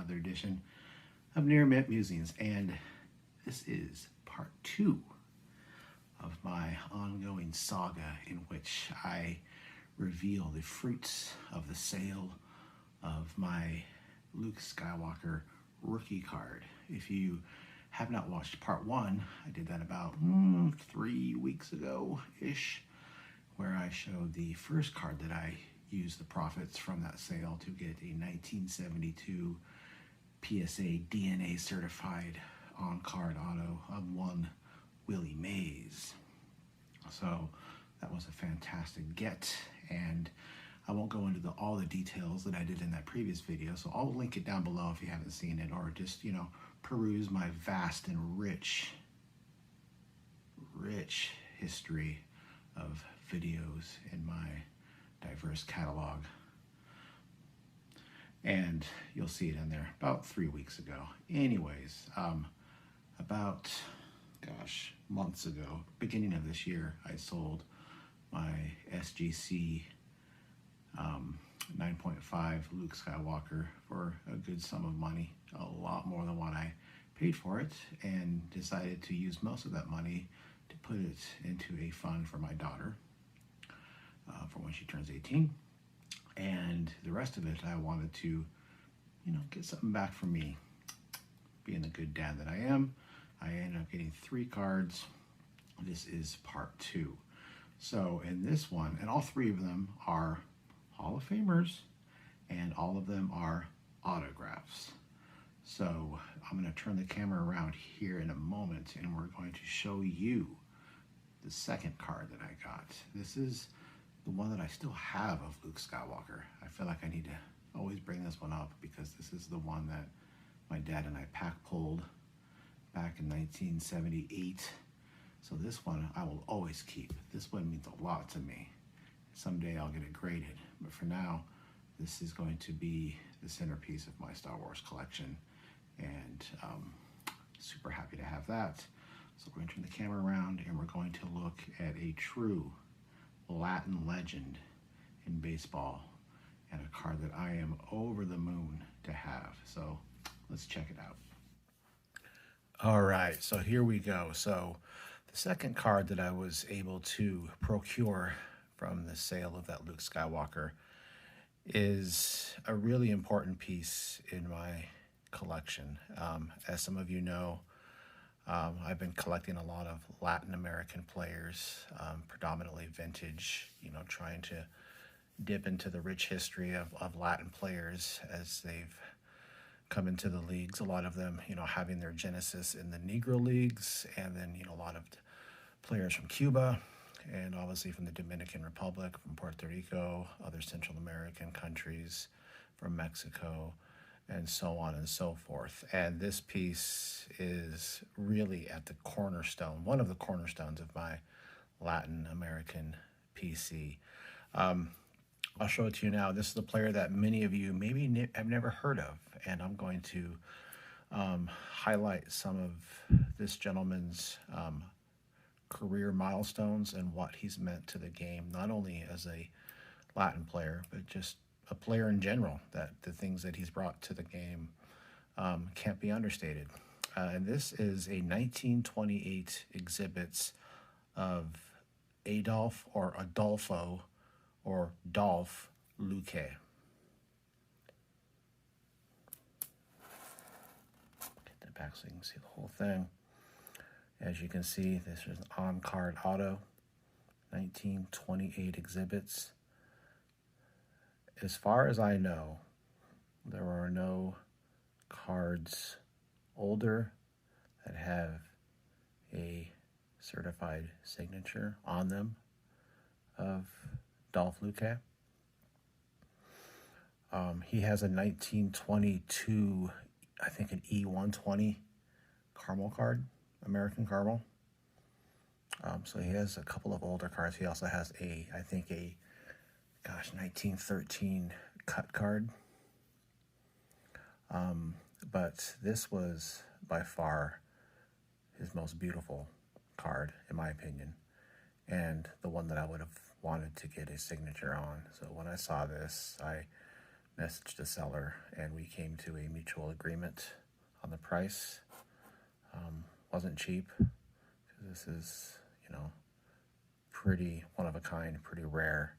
another edition of Near Mint Musings, and this is part 2 of my ongoing saga in which I reveal the fruits of the sale of my Luke Skywalker rookie card. If you have not watched part 1, I did that about 3 weeks ago-ish, where I showed the first card that I used the profits from that sale to get a 1972 PSA DNA certified on-card auto of one Willie Mays. So that was a fantastic get, and I won't go into all the details that I did in that previous video, so I'll link it down below if you haven't seen it, or just, peruse my vast and rich history of videos in my diverse catalog. And you'll see it in there about 3 weeks ago. Anyways, about, months ago, beginning of this year, I sold my SGC 9.5 Luke Skywalker for a good sum of money, a lot more than what I paid for it, and decided to use most of that money to put it into a fund for my daughter for when she turns 18. And the rest of it, I wanted to, get something back for me. Being the good dad that I am, I ended up getting 3 cards. This is part 2. So in this one, and all 3 of them are Hall of Famers, and all of them are autographs. So I'm going to turn the camera around here in a moment, and we're going to show you the second card that I got. This is the one that I still have of Luke Skywalker. I feel like I need to always bring this one up because this is the one that my dad and I pack pulled back in 1978. So this one I will always keep. This one means a lot to me. Someday I'll get it graded, but for now, this is going to be the centerpiece of my Star Wars collection, and super happy to have that. So we're going to turn the camera around, and we're going to look at a true Latin legend in baseball, and a card that I am over the moon to have. So let's check it out. All right, so here we go. So the second card that I was able to procure from the sale of that Luke Skywalker is a really important piece in my collection. As some of you know, I've been collecting a lot of Latin American players, predominantly vintage, trying to dip into the rich history of Latin players as they've come into the leagues. A lot of them, having their genesis in the Negro leagues, and then, a lot of players from Cuba, and obviously from the Dominican Republic, from Puerto Rico, other Central American countries, from Mexico, and so on and so forth. And this piece is really at the cornerstone, one of the cornerstones of my Latin American PC. I'll show it to you now. This is a player that many of you maybe have never heard of, and I'm going to highlight some of this gentleman's career milestones and what he's meant to the game, not only as a Latin player, but just a player in general, that the things that he's brought to the game can't be understated. And this is a 1928 exhibits of Adolfo or Dolph LUQUE. Get that back so you can see the whole thing. As you can see, this is an on-card auto, 1928 exhibits. As far as I know, there are no cards older that have a certified signature on them of Dolph LUQUE. He has a 1922, I think an E120 caramel card, American caramel. So he has a couple of older cards. He also has I think a 1913 cut card. But this was by far his most beautiful card, in my opinion, and the one that I would have wanted to get a signature on. So when I saw this, I messaged the seller, and we came to a mutual agreement on the price. Wasn't cheap, because this is, pretty one of a kind, pretty rare.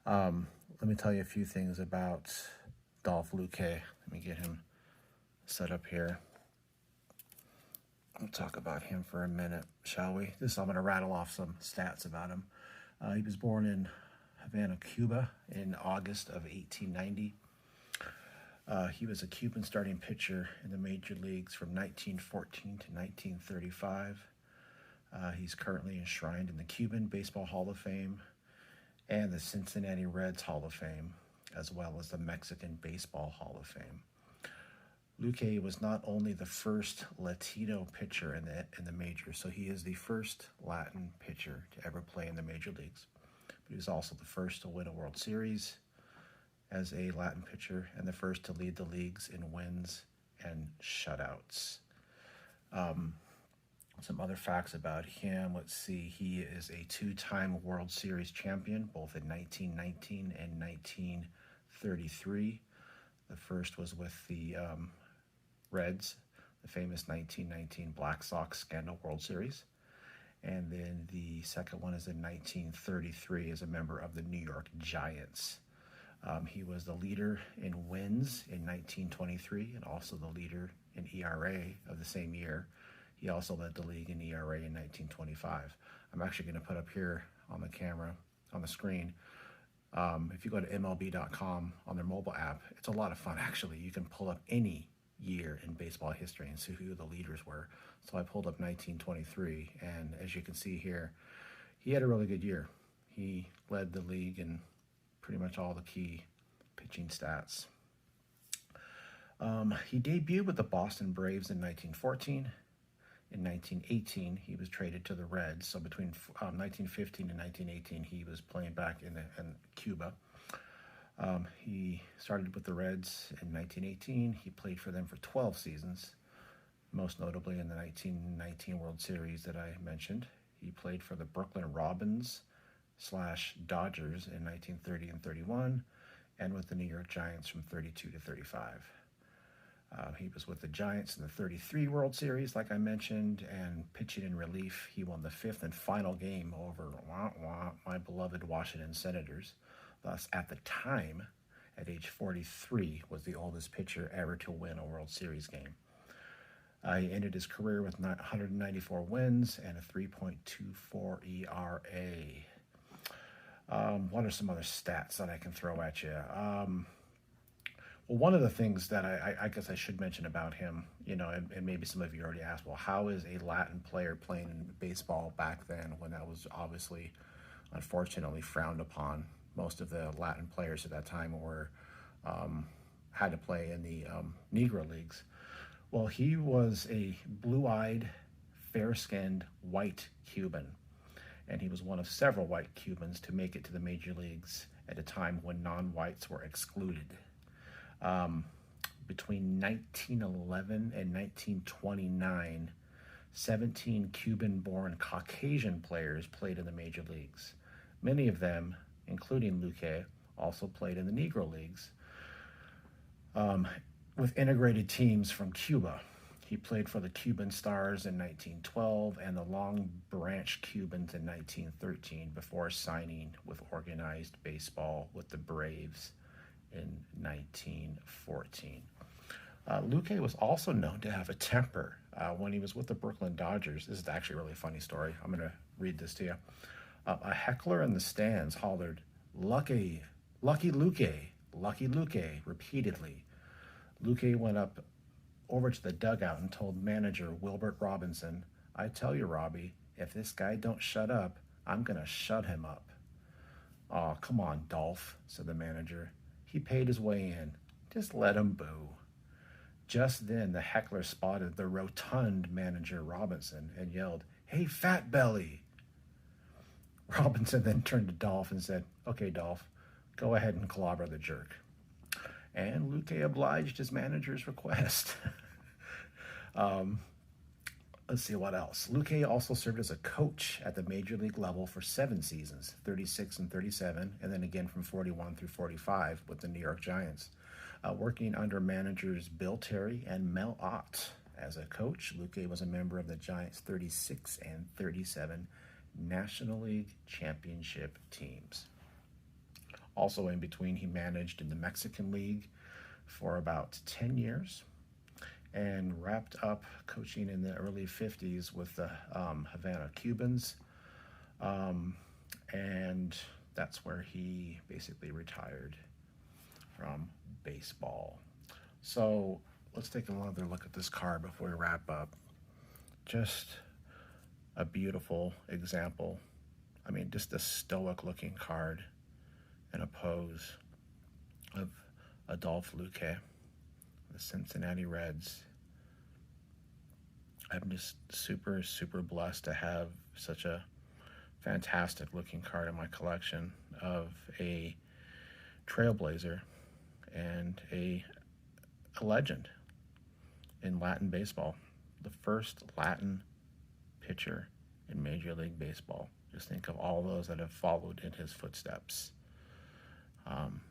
Let me tell you a few things about Dolph LUQUE. Let me get him set up here. We'll talk about him for a minute, shall we? I'm going to rattle off some stats about him. He was born in Havana, Cuba in August of 1890. He was a Cuban starting pitcher in the major leagues from 1914 to 1935. He's currently enshrined in the Cuban Baseball Hall of Fame and the Cincinnati Reds Hall of Fame, as well as the Mexican Baseball Hall of Fame. LUQUE was not only the first Latino pitcher in the majors, so he is the first Latin pitcher to ever play in the major leagues, but he was also the first to win a World Series as a Latin pitcher and the first to lead the leagues in wins and shutouts. Some other facts about him. Let's see. He is a two-time World Series champion, both in 1919 and 1933. The first was with the Reds, the famous 1919 Black Sox Scandal World Series. And then the second one is in 1933 as a member of the New York Giants. He was the leader in wins in 1923 and also the leader in ERA of the same year. He also led the league in ERA in 1925. I'm actually going to put up here on the camera, on the screen. If you go to MLB.com on their mobile app, it's a lot of fun, actually. You can pull up any year in baseball history and see who the leaders were. So I pulled up 1923, and as you can see here, he had a really good year. He led the league in pretty much all the key pitching stats. He debuted with the Boston Braves in 1914. In 1918, he was traded to the Reds. So between 1915 and 1918, he was playing back in Cuba. He started with the Reds in 1918. He played for them for 12 seasons, most notably in the 1919 World Series that I mentioned. He played for the Brooklyn Robins / Dodgers in 1930 and 31, and with the New York Giants from 32 to 35. He was with the Giants in the 33 World Series, like I mentioned, and pitching in relief, he won the fifth and final game over my beloved Washington Senators. Thus, at the time, at age 43, was the oldest pitcher ever to win a World Series game. He ended his career with 194 wins and a 3.24 ERA. What are some other stats that I can throw at you? Well, one of the things that I guess I should mention about him, and maybe some of you already asked, well, how is a Latin player playing in baseball back then when that was obviously, unfortunately, frowned upon? Most of the Latin players at that time had to play in the Negro Leagues. Well, he was a blue-eyed, fair-skinned, white Cuban, and he was one of several white Cubans to make it to the major leagues at a time when non-whites were excluded. Between 1911 and 1929, 17 Cuban-born Caucasian players played in the major leagues. Many of them, including LUQUE, also played in the Negro Leagues with integrated teams from Cuba. He played for the Cuban Stars in 1912 and the Long Branch Cubans in 1913 before signing with organized baseball with the Braves in 1914. LUQUE was also known to have a temper. When he was with the Brooklyn Dodgers, this is actually a really funny story. I'm going to read this to you. A heckler in the stands hollered, "Lucky, lucky LUQUE, lucky LUQUE," repeatedly. LUQUE went up over to the dugout and told manager Wilbert Robinson, "I tell you, Robbie, if this guy don't shut up, I'm going to shut him up." "Oh, come on, Dolph," said the manager. "He paid his way in. Just let him boo." Just then, the heckler spotted the rotund manager Robinson and yelled, "Hey, fat belly!" Robinson then turned to Dolph and said, "Okay, Dolph, go ahead and clobber the jerk." And LUQUE obliged his manager's request. Let's see what else. LUQUE also served as a coach at the major league level for 7 seasons, 36 and 37, and then again from 41 through 45 with the New York Giants. Working under managers Bill Terry and Mel Ott as a coach, LUQUE was a member of the Giants' 36 and 37 National League Championship teams. Also in between, he managed in the Mexican League for about 10 years and wrapped up coaching in the early 50s with the Havana Cubans. And that's where he basically retired from baseball. So let's take another look at this card before we wrap up. Just a beautiful example. I mean, just a stoic looking card in a pose of Adolphe Luque, the Cincinnati Reds. I'm just super, super blessed to have such a fantastic looking card in my collection of a trailblazer and a legend in Latin baseball. The first Latin pitcher in Major League Baseball. Just think of all those that have followed in his footsteps.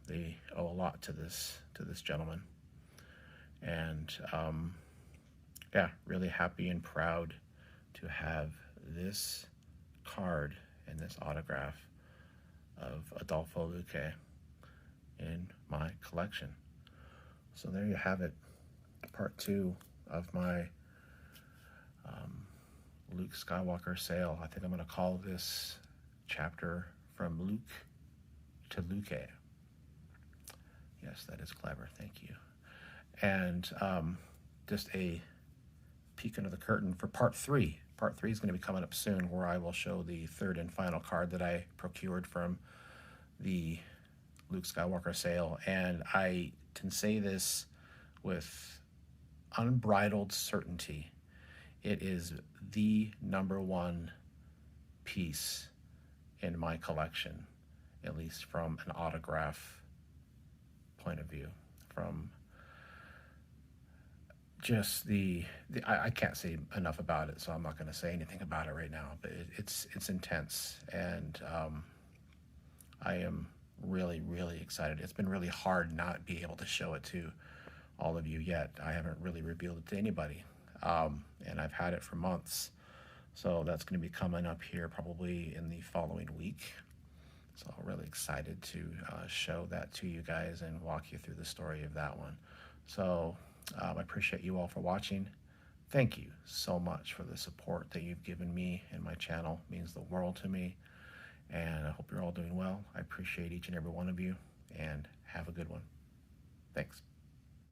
They owe a lot to this gentleman, and yeah, really happy and proud to have this card and this autograph of Adolfo Luque in my collection. So there you have it, part 2 of my Luke Skywalker sale. I think I'm going to call this chapter From Luke to Luque. Yes, that is clever. Thank you. And just a peek under the curtain for part 3. Part 3 is going to be coming up soon, where I will show the third and final card that I procured from the Luke Skywalker sale. And I can say this with unbridled certainty. It is the #1 piece in my collection, at least from an autograph point of view. From just I can't say enough about it, so I'm not going to say anything about it right now, but it's intense, and I am really, really excited. It's been really hard not be able to show it to all of you yet. I haven't really revealed it to anybody, and I've had it for months, so that's going to be coming up here probably in the following week. So I'm really excited to show that to you guys and walk you through the story of that one. So I appreciate you all for watching. Thank you so much for the support that you've given me and my channel. It means the world to me, and I hope you're all doing well. I appreciate each and every one of you, and have a good one.